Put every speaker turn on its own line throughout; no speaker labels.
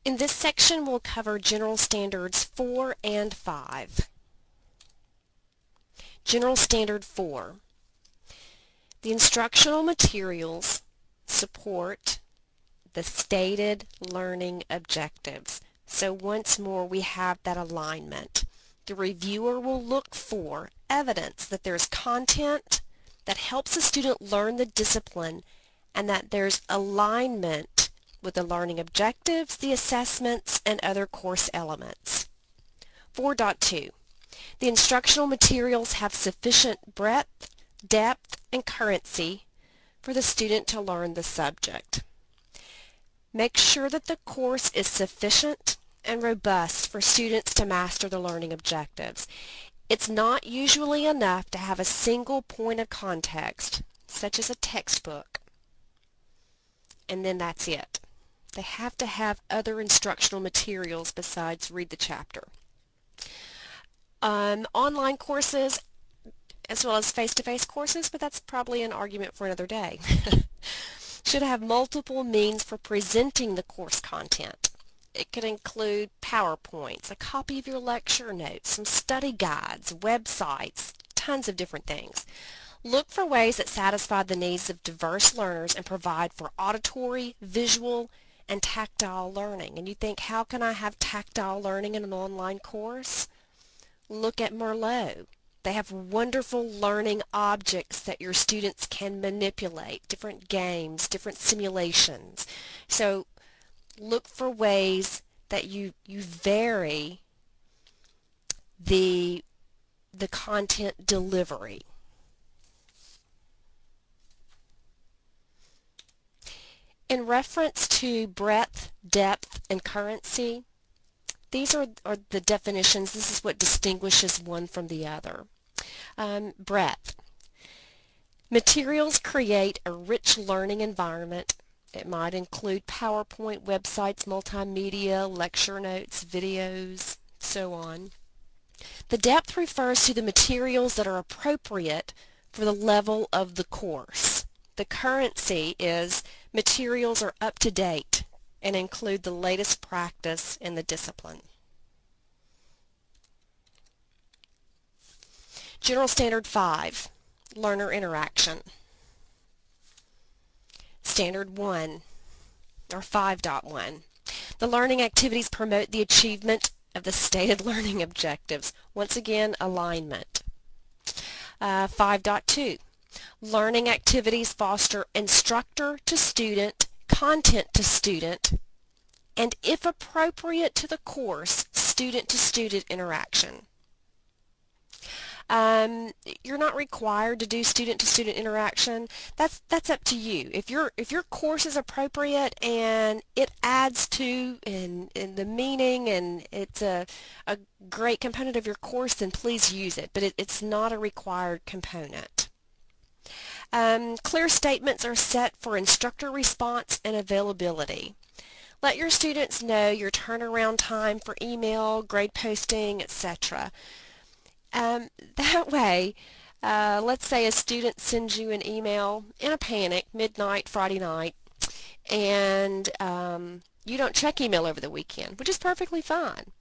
In this section, we'll cover General Standards 4 and 5. General Standard 4. The instructional materials support the stated learning objectives. So once more, we have that alignment. The reviewer will look for evidence that there's content that helps a student learn the discipline and that there's alignment with the learning objectives, the assessments, and other course elements. 4.2. The instructional materials have sufficient breadth, depth, and currency for the student to learn the subject. Make sure that the course is sufficient and robust for students to master the learning objectives. It's not usually enough to have a single point of context, such as a textbook, and then that's it. They have to have other instructional materials besides read the chapter. Online courses as well as face-to-face courses, but that's probably an argument for another day. Should have multiple means for presenting the course content. It could include PowerPoints, a copy of your lecture notes, some study guides, websites, tons of different things. Look for ways that satisfy the needs of diverse learners and provide for auditory, visual, and tactile learning. And you think, how can I have tactile learning in an online course? Look at Merlot. They have wonderful learning objects that your students can manipulate, different games, different simulations. So look for ways that you vary the content delivery. In reference to breadth, depth, and currency, these are the definitions. This is what distinguishes one from the other. Breadth. Materials create a rich learning environment. It might include PowerPoint, websites, multimedia, lecture notes, videos, so on. The depth refers to the materials that are appropriate for the level of the course. The currency is materials are up to date and include the latest practice in the discipline. General Standard 5, Learner Interaction. Standard 1, or 5.1. The learning activities promote the achievement of the stated learning objectives. Once again, alignment. 5.2. Learning activities foster instructor to student, content to student, and if appropriate to the course, student-to-student interaction. You're not required to do student-to-student interaction. That's up to you. If your course is appropriate and it adds to in the meaning and it's a great component of your course, then please use it. But it's not a required component. Clear statements are set for instructor response and availability. Let your students know your turnaround time for email, grade posting, etc. That way, let's say a student sends you an email in a panic, midnight, Friday night, and you don't check email over the weekend, which is perfectly fine.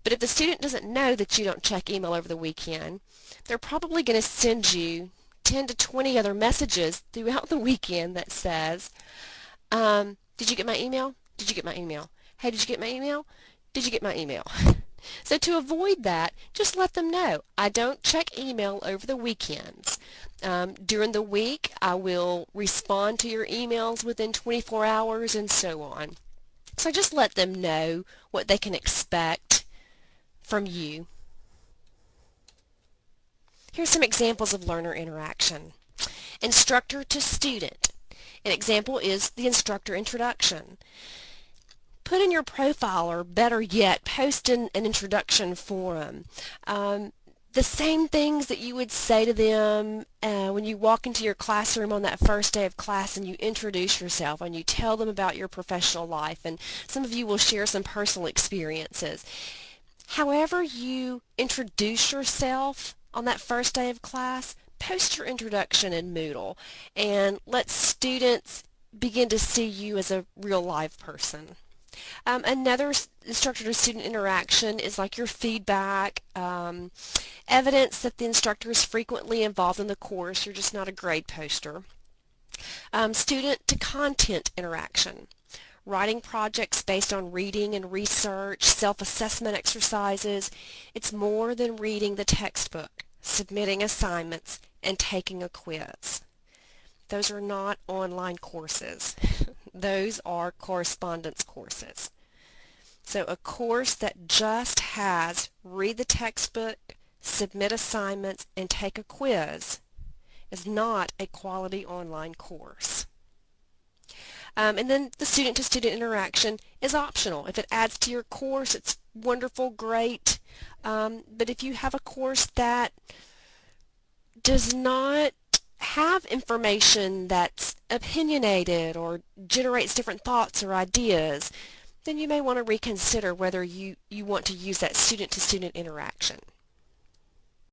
But if the student doesn't know that you don't check email over the weekend, they're probably going to send you 10 to 20 other messages throughout the weekend that says, did you get my email? Did you get my email? Hey, did you get my email? Did you get my email? So to avoid that, just let them know, I don't check email over the weekends. During the week, I will respond to your emails within 24 hours and so on. So just let them know what they can expect from you. Here's some examples of learner interaction. Instructor to student. An example is the instructor introduction. Put in your profile, or better yet, post in an introduction forum. The same things that you would say to them when you walk into your classroom on that first day of class and you introduce yourself and you tell them about your professional life, and some of you will share some personal experiences. However you introduce yourself on that first day of class, post your introduction in Moodle and let students begin to see you as a real live person. Another instructor-to-student interaction is like your feedback, evidence that the instructor is frequently involved in the course. You're just not a grade poster. Student-to-content interaction. Writing projects based on reading and research, self-assessment exercises. It's more than reading the textbook, submitting assignments, and taking a quiz. Those are not online courses. Those are correspondence courses. So a course that just has read the textbook, submit assignments, and take a quiz is not a quality online course. And then the student-to-student interaction is optional. If it adds to your course, it's wonderful, great. But if you have a course that does not have information that's opinionated or generates different thoughts or ideas, then you may want to reconsider whether you want to use that student-to-student interaction.